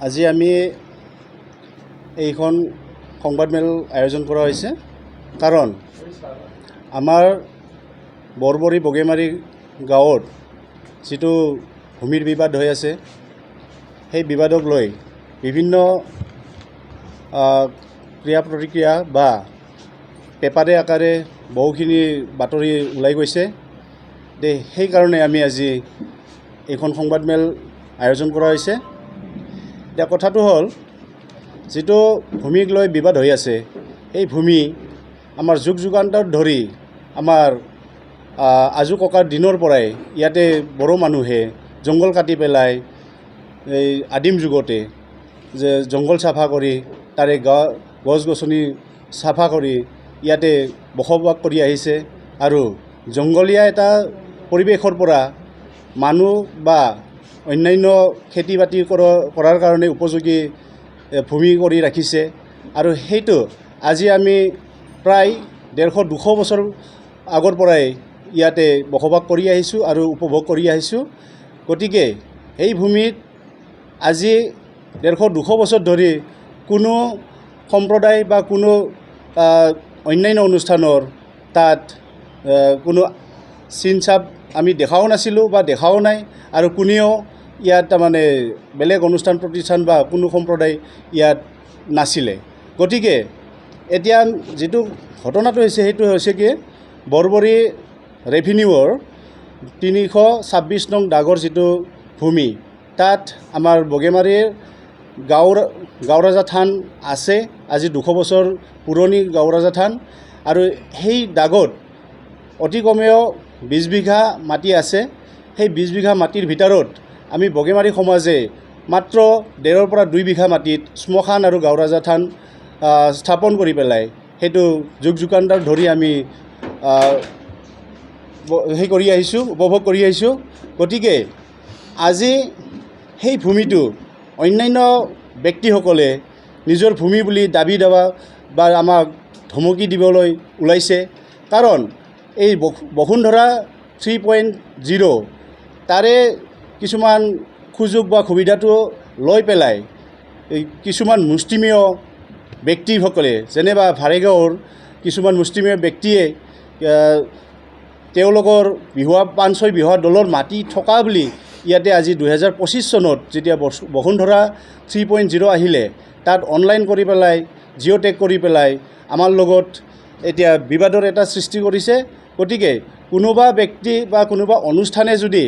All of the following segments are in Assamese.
আজি আমি এইখন সংবাদমেল আয়োজন কৰা হৈছে কাৰণ আমাৰ বৰবৰী বগেমাৰী গাঁৱত যিটো ভূমিৰ বিবাদ হৈ আছে সেই বিবাদক লৈ বিভিন্ন ক্ৰিয়া প্ৰতিক্ৰিয়া বা পেপাৰে আকাৰে বহুখিনি বাতৰি ওলাই গৈছে সেইকাৰণে আমি আজি এইখন সংবাদমেল আয়োজন কৰা হৈছে। এতিয়া কথাটো হ'ল যিটো ভূমিক লৈ বিবাদ হৈ আছে এই ভূমি আমাৰ যুগ যুগান্তৰ ধৰি আমাৰ আজু ককাৰ দিনৰ পৰাই ইয়াতে বড়ো মানুহে জংঘল কাটি পেলাই এই আদিম যুগতে যে জংঘল চাফা কৰি তাৰে গছ গছনি চাফা কৰি ইয়াতে বসবাস কৰি আহিছে আৰু জংঘলীয়া এটা পৰিৱেশৰ পৰা মানুহ বা অন্যান্য খেতি বাতি কৰাৰ কাৰণে উপযোগী ভূমি কৰি ৰাখিছে আৰু সেইটো আজি আমি প্ৰায় 150-200 বছৰ আগৰ পৰাই ইয়াতে বসবাস কৰি আহিছোঁ আৰু উপভোগ কৰি আহিছোঁ। গতিকে এই ভূমিত আজি 150-200 বছৰ ধৰি কোনো সম্প্ৰদায় বা কোনো অন্যান্য অনুষ্ঠানৰ তাত কোনো চিন চাপ আমি দেখাও নাছিলোঁ বা দেখাও নাই আৰু কোনেও ইয়াত তাৰমানে বেলেগ অনুষ্ঠান প্ৰতিষ্ঠান বা কোনো সম্প্ৰদায় ইয়াত নাছিলে। গতিকে এতিয়া যিটো ঘটনাটো হৈছে সেইটো হৈছে কি বৰবৰী ৰেভিনিউৰ 326 নং দাগৰ যিটো ভূমি তাত আমাৰ বগেমাৰীৰ গাঁওৰাজা থান আছে। আজি 200 বছৰ পুৰণি গাঁওৰাজা থান আৰু সেই দাগত অতি কমেও 20 বিঘা মাটি আছে। সেই 20 বিঘা মাটিৰ ভিতৰত আমি বগেমাৰী সমাজে মাত্ৰ 1.5 পৰা 2 বিঘা মাটিত শ্মশান আৰু গাঁওৰাজা থান স্থাপন কৰি পেলাই সেইটো যুগ যুগান্তৰ ধৰি আমি কৰি আহিছোঁ, উপভোগ কৰি আহিছোঁ। গতিকে আজি সেই ভূমিটো অন্যান্য ব্যক্তিসকলে নিজৰ ভূমি বুলি দাবী দাবা বা আমাক ধমকি দিবলৈ ওলাইছে কাৰণ এই বসুন্ধৰা 3.0 তাৰে কিছুমান সুযোগ বা সুবিধাটো লৈ পেলাই এই কিছুমান মুষ্টিমেয় ব্যক্তিসকলে যেনেবা ভাৰেগাঁৱৰ কিছুমান মুষ্টিমেয় ব্যক্তিয়ে তেওঁলোকৰ বিহুৱা 5-6 বিহুৱা দলৰ মাটি থকা বুলি ইয়াতে আজি 2025 চনত যেতিয়া বসুন্ধৰা 3.0 আহিলে তাত অনলাইন কৰি পেলাই জিঅ' টেগ কৰি পেলাই আমাৰ লগত এতিয়া বিবাদৰ এটা সৃষ্টি কৰিছে। গতিকে কোনোবা ব্যক্তি বা কোনোবা অনুষ্ঠানে যদি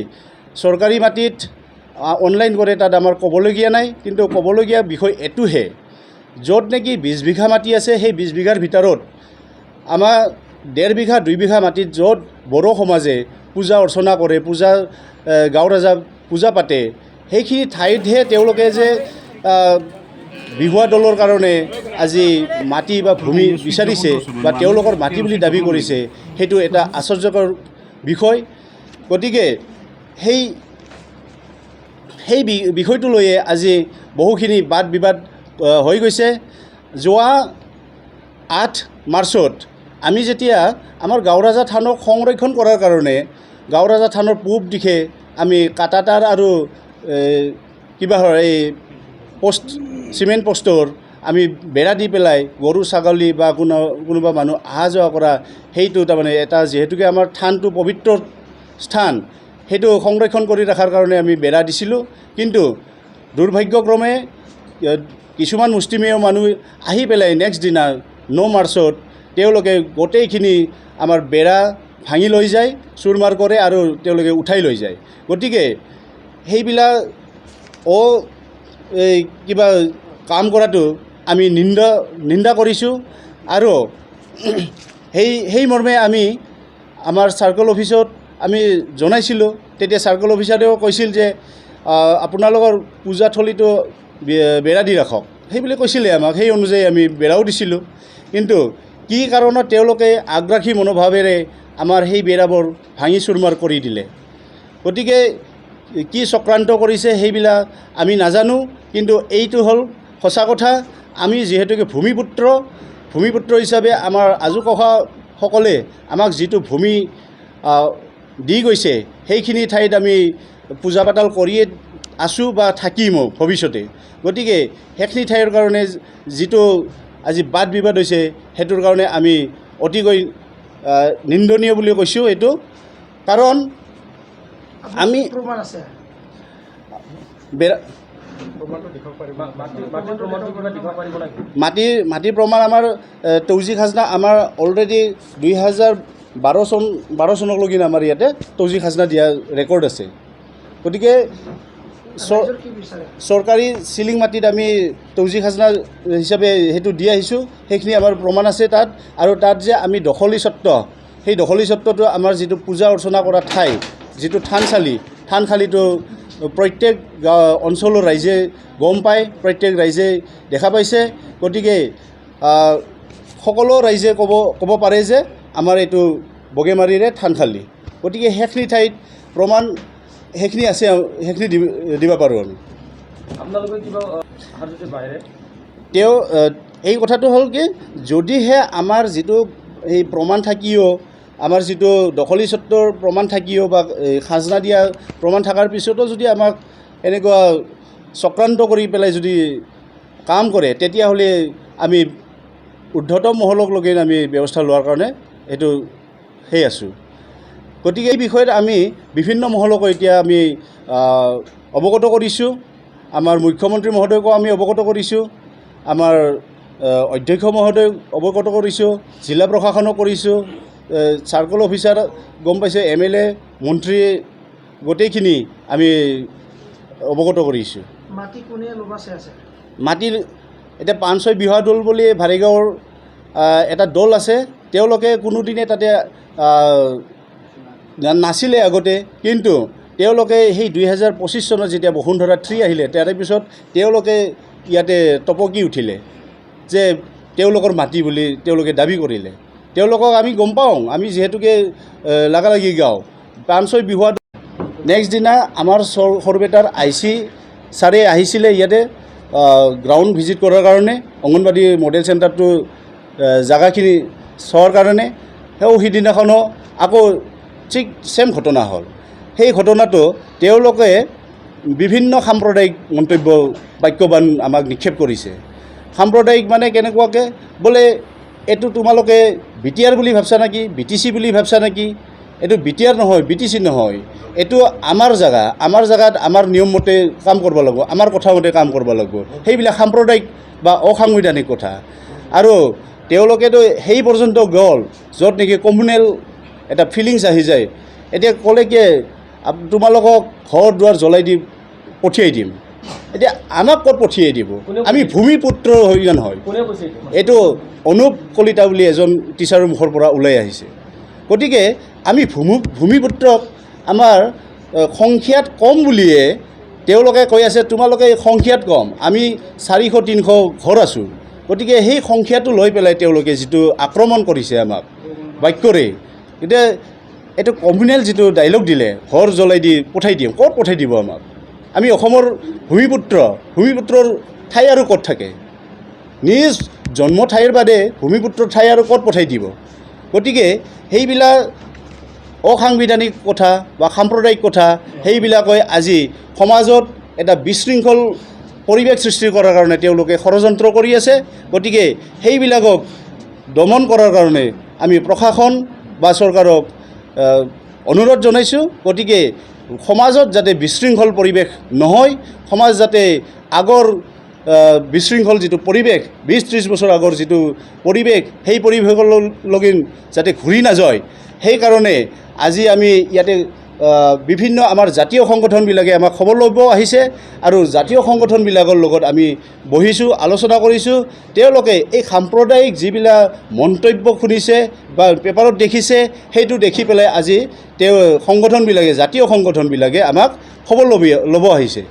চৰকাৰী মাটিত অনলাইন কৰে তাত আমাৰ ক'বলগীয়া নাই, কিন্তু ক'বলগীয়া বিষয় এইটোহে য'ত নেকি 20 বিঘা মাটি আছে সেই 20 বিঘাৰ ভিতৰত আমাৰ 1.5 বিঘা 2 বিঘা মাটিত য'ত বড়ো সমাজে পূজা অৰ্চনা কৰে, গাঁওৰাজা পূজা পাতে সেইখিনি ঠাইতহে তেওঁলোকে যে বিহুৱা দলৰ কাৰণে আজি মাটি বা ভূমি বিচাৰিছে বা তেওঁলোকৰ মাটি বুলি দাবী কৰিছে সেইটো এটা আশ্চৰ্যকৰ বিষয়। গতিকে সেই বিষয়টো লৈয়ে আজি বহুখিনি বাদ বিবাদ হৈ গৈছে। যোৱা 8 মাৰ্চত আমি যেতিয়া আমাৰ গাঁওৰাজা থানক সংৰক্ষণ কৰাৰ কাৰণে গাঁওৰাজা থানৰ পূব দিশে আমি কাটাতাৰ আৰু কিবা এই চিমেণ্ট পষ্টৰ আমি বেৰা দি পেলাই গৰু ছাগলী বা কোনোবা মানুহ অহা যোৱা কৰা সেইটো তাৰমানে এটা যিহেতুকে আমাৰ থানটো পবিত্ৰ স্থান সেইটো সংৰক্ষণ কৰি ৰখাৰ কাৰণে আমি বেৰা দিছিলোঁ। কিন্তু দুৰ্ভাগ্যক্ৰমে কিছুমান মুষ্টিমেয় মানুহ আহি পেলাই নেক্সট দিনা 9 মাৰ্চত তেওঁলোকে গোটেইখিনি আমাৰ বেৰা ভাঙি লৈ যায়, চুৰমাৰ কৰে আৰু তেওঁলোকে উঠাই লৈ যায়। গতিকে সেইবিলাক কিবা কাম কৰাটো আমি নিন্দা কৰিছোঁ আৰু সেই মৰ্মে আমি আমাৰ চাৰ্কল অফিচত আমি জনাইছিলোঁ। তেতিয়া চাৰ্কল অফিচাৰেও কৈছিল যে আপোনালোকৰ পূজাথলীটো বেৰা দি ৰাখক সেইবুলি কৈছিলে আমাক। সেই অনুযায়ী আমি বেৰাও দিছিলোঁ, কিন্তু কি কাৰণত তেওঁলোকে আগ্ৰাসী মনোভাৱেৰে আমাৰ সেই বেৰাবোৰ ভাঙি চুৰমাৰ কৰি দিলে। গতিকে কি চক্ৰান্ত কৰিছে সেইবিলাক আমি নাজানো, কিন্তু এইটো হ'ল সঁচা কথা। আমি যিহেতুকে ভূমিপুত্ৰ হিচাপে আমাৰ আজু ককাসকলে আমাক যিটো ভূমি দি গৈছে সেইখিনি ঠাইত আমি পূজা পাতল কৰিয়ে আছোঁ বা থাকিমো ভৱিষ্যতে। গতিকে সেইখিনি ঠাইৰ কাৰণে যিটো আজি বাদ বিবাদ হৈছে সেইটোৰ কাৰণে আমি অতিকৈ নিন্দনীয় বুলি কৈছোঁ এইটো। কাৰণ আমি মাটিৰ প্ৰমাণ আমাৰ তৌজি খাজনা আমাৰ অলৰেডি 2012 চনলৈকে আমাৰ ইয়াতে তৌজি খাজনা দিয়া ৰেকৰ্ড আছে। গতিকে চৰকাৰী চিলিং মাটিত আমি তৌজি খাজনা হিচাপে সেইটো দি আহিছোঁ, সেইখিনি আমাৰ প্ৰমাণ আছে তাত। আৰু তাত যে আমি দখলী স্বত্ব, সেই দখলী স্বত্বটো আমাৰ যিটো পূজা অৰ্চনা কৰা ঠাই, যিটো থানশালীটো প্ৰত্যেক অঞ্চলৰ ৰাইজে গম পায়, প্ৰত্যেক ৰাইজে দেখা পাইছে। গতিকে সকলো ৰাইজে ক'ব পাৰে যে আমাৰ এইটো বগেমাৰীৰে থানশালী। গতিকে সেইখিনি ঠাইত প্ৰমাণ সেইখিনি আছে, সেইখিনি দিব পাৰোঁ আমি। তেওঁ এই কথাটো হ'ল কি, যদিহে আমাৰ যিটো এই প্ৰমাণ থাকিও, আমাৰ যিটো দখলী স্বত্বৰ প্ৰমাণ থাকিও বা খাজনা দিয়া প্ৰমাণ থকাৰ পিছতো যদি আমাক এনেকুৱা চক্ৰান্ত কৰি পেলাই যদি কাম কৰে, তেতিয়াহ'লে আমি ঊৰ্ধ্বতম মহলকলৈকে আমি ব্যৱস্থা লোৱাৰ কাৰণে এইটো আছোঁ। গতিকে এই বিষয়ত আমি বিভিন্ন মহলকো এতিয়া আমি অৱগত কৰিছোঁ। আমাৰ মুখ্যমন্ত্ৰী মহোদয়কো আমি অৱগত কৰিছোঁ, আমাৰ অধ্যক্ষ মহোদয়ক অৱগত কৰিছোঁ, জিলা প্ৰশাসনক কৰিছোঁ, চাৰ্কল অফিচাৰ গম পাইছে, MLA মন্ত্ৰী গোটেইখিনি আমি অৱগত কৰিছোঁ। মাটিৰ এতিয়া 5-6 বিঘা দল বুলি ভাৰেগাঁৱৰ এটা দল আছে, তেওঁলোকে কোনোদিনে তাতে নাছিলে আগতে, কিন্তু তেওঁলোকে সেই 2025 চনত যেতিয়া বসুন্ধৰা 3 আহিলে, তাৰে পিছত তেওঁলোকে ইয়াতে টপকি উঠিলে যে তেওঁলোকৰ মাটি বুলি তেওঁলোকে দাবী কৰিলে। তেওঁলোকক আমি গম পাওঁ, আমি যিহেতুকে লাগালাগি গাঁও 5-6 বিঘা। নেক্সট দিনা আমাৰ সৰুপেটাৰ IC ছাৰে আহিছিলে ইয়াতে গ্ৰাউণ্ড ভিজিট কৰাৰ কাৰণে, অংগনবাদী মডেল চেণ্টাৰটো জাগাখিনি চোৱাৰ কাৰণে। সিদিনাখনো আকৌ ঠিক ছেম ঘটনা হ'ল। সেই ঘটনাটো তেওঁলোকে বিভিন্ন সাম্প্ৰদায়িক মন্তব্য বাক্যবান আমাক নিক্ষেপ কৰিছে। সাম্প্ৰদায়িক মানে কেনেকুৱাকৈ, বোলে এইটো তোমালোকে BTR বুলি ভাবছা নেকি, BTC বুলি ভাবছা নেকি? এইটো BTR নহয়, BTC নহয়, এইটো আমাৰ জেগা, আমাৰ জেগাত আমাৰ নিয়ম মতে কাম কৰিব লাগিব, আমাৰ কথা মতে কাম কৰিব লাগিব। সেইবিলাক সাম্প্ৰদায়িক বা অসাংবিধানিক কথা। আৰু তেওঁলোকেতো সেই পৰ্যন্ত গ'ল য'ত নেকি কমিউনেল এটা ফিলিংছ আহি যায়। এতিয়া ক'লে কি তোমালোকক ঘৰ দুৱাৰ জ্বলাই দি পঠিয়াই দিম। এতিয়া আমাক ক'ত পঠিয়াই দিব? আমি ভূমিপুত্ৰ হৈ নহয়। এইটো অনুপ কলিতা বুলি এজন টিচাৰৰ মুখৰ পৰা ওলাই আহিছে। গতিকে আমি ভূমিপুত্ৰক আমাৰ সংখ্যাত কম বুলিয়ে তেওঁলোকে কৈ আছে তোমালোকে সংখ্যাত কম, আমি 400-300 ঘৰ আছোঁ। গতিকে সেই সংখ্যাটো লৈ পেলাই তেওঁলোকে যিটো আক্ৰমণ কৰিছে আমাক বাক্যৰে, এতিয়া এইটো কমিউনেল যিটো ডাইলগ দিলে, ঘৰ জ্বলাই দি পঠাই দিম, ক'ত পঠাই দিব আমাক? আমি অসমৰ ভূমিপুত্ৰৰ ঠাই আৰু ক'ত থাকে? নিজ জন্ম ঠাইৰ বাদে ভূমিপুত্ৰৰ ঠাই আৰু ক'ত পঠাই দিব? গতিকে সেইবিলাক অসাংবিধানিক কথা বা সাম্প্ৰদায়িক কথা, সেইবিলাকে আজি সমাজত এটা বিশৃংখল পৰিৱেশ সৃষ্টি কৰাৰ কাৰণে তেওঁলোকে ষড়যন্ত্ৰ কৰি আছে। গতিকে সেইবিলাকক দমন কৰাৰ কাৰণে আমি প্ৰশাসন বা চৰকাৰক অনুৰোধ জনাইছোঁ। গতিকে সমাজত যাতে বিশৃংখল পৰিৱেশ নহয়, সমাজ যাতে আগৰ বিশৃংখল যিটো পৰিৱেশ 20-30 বছৰ আগৰ যিটো পৰিৱেশ, সেই পৰিৱেশলৈকে যাতে ঘূৰি নাযায়, সেইকাৰণে আজি আমি ইয়াতে বিভিন্ন আমাৰ জাতীয় সংগঠনবিলাকে আমাক খবৰ ল'ব আহিছে আৰু জাতীয় সংগঠনবিলাকৰ লগত আমি বহিছোঁ, আলোচনা কৰিছোঁ। তেওঁলোকে এই সাম্প্ৰদায়িক যিবিলাক মন্তব্য শুনিছে বা পেপাৰত দেখিছে, সেইটো দেখি পেলাই আজি সংগঠনবিলাকে, জাতীয় সংগঠনবিলাকে আমাক খবৰ ল'ব আহিছে।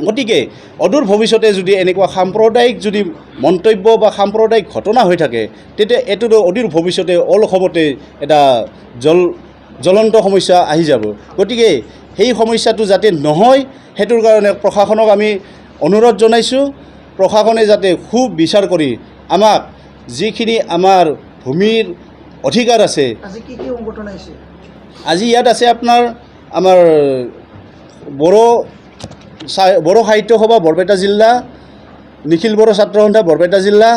গতিকে অদূৰ ভৱিষ্যতে যদি এনেকুৱা সাম্প্ৰদায়িক যদি মন্তব্য বা সাম্প্ৰদায়িক ঘটনা হৈ থাকে, তেতিয়া এইটোতো অদূৰ ভৱিষ্যতে অসমতে এটা জ্বলন্ত সমস্যা আহি যাব। গতিকে সেই সমস্যাটো যাতে নহয়, সেইটোৰ কাৰণে প্ৰশাসনক আমি অনুৰোধ জনাইছোঁ। প্ৰশাসনে যাতে খুব বিচাৰ কৰি আমাক যিখিনি আমাৰ ভূমিৰ অধিকাৰ আছে। আজি ইয়াত আছে আপোনাৰ আমাৰ বড়ো বড়ো সাহিত্য সভা বৰপেটা জিলা, নিখিল বড়ো ছাত্ৰ সন্থা বৰপেটা জিলা,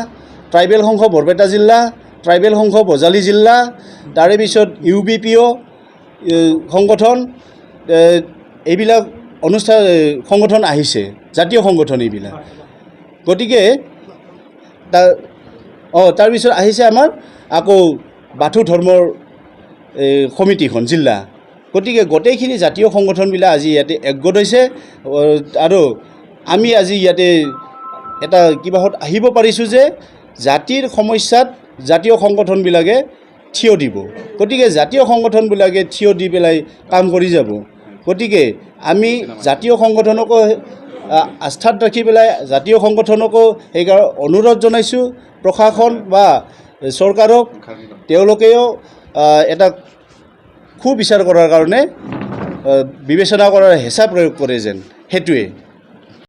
ট্ৰাইবেল সংঘ বৰপেটা জিলা, ট্ৰাইবেল সংঘ বজালী জিলা, তাৰে পিছত UBPO সংগঠন, এইবিলাক অনুষ্ঠান সংগঠন আহিছে, জাতীয় সংগঠন এইবিলাক। গতিকে তাৰপিছত আহিছে আমাৰ আকৌ বাথৌ ধৰ্মৰ সমিতিখন জিলা। গতিকে গোটেইখিনি জাতীয় সংগঠনবিলাক আজি ইয়াতে একগোট হৈছে আৰু আমি আজি ইয়াতে এটা কিবাহত আহিব পাৰিছোঁ যে জাতিৰ সমস্যাত জাতীয় সংগঠনবিলাকে থিয় দিব। গতিকে জাতীয় সংগঠনবিলাকে থিয় দি পেলাই কাম কৰি যাব। গতিকে আমি জাতীয় সংগঠনকো আস্থাত ৰাখি পেলাই জাতীয় সংগঠনকো সেইকাৰণে অনুৰোধ জনাইছোঁ প্ৰশাসন বা চৰকাৰক, তেওঁলোকেও এটা সুবিচাৰ কৰাৰ কাৰণে বিবেচনা কৰাৰ হেঁচা প্ৰয়োগ কৰে যেন, সেইটোৱে।